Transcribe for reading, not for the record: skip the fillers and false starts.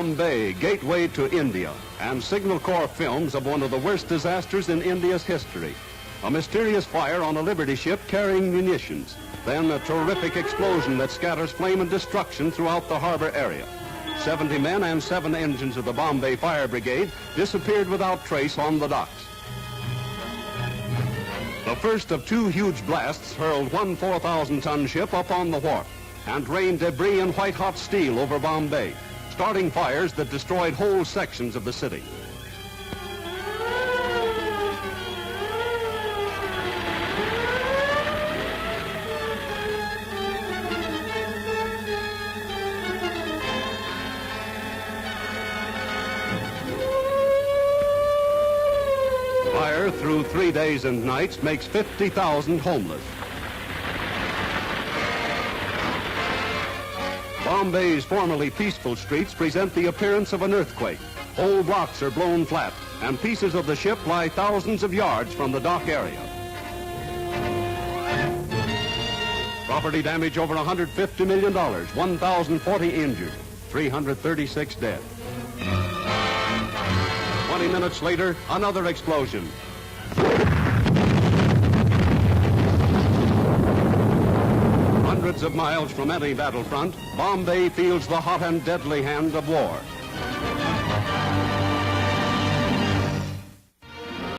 Bombay, gateway to India, and Signal Corps films of one of the worst disasters in India's history. A mysterious fire on a Liberty ship carrying munitions. Then a terrific explosion that scatters flame and destruction throughout the harbor area. 70 men and 7 engines of the Bombay Fire Brigade disappeared without trace on the docks. The first of 2 huge blasts hurled one 4,000-ton ship up on the wharf and rained debris and white-hot steel over Bombay, starting fires that destroyed whole sections of the city. Fire through 3 days and nights makes 50,000 homeless. Bombay's formerly peaceful streets present the appearance of an earthquake. Whole blocks are blown flat, and pieces of the ship lie thousands of yards from the dock area. Property damage over $150 million, 1,040 injured, 336 dead. 20 minutes later, another explosion. Hundreds of miles from any battlefront, Bombay feels the hot and deadly hand of war.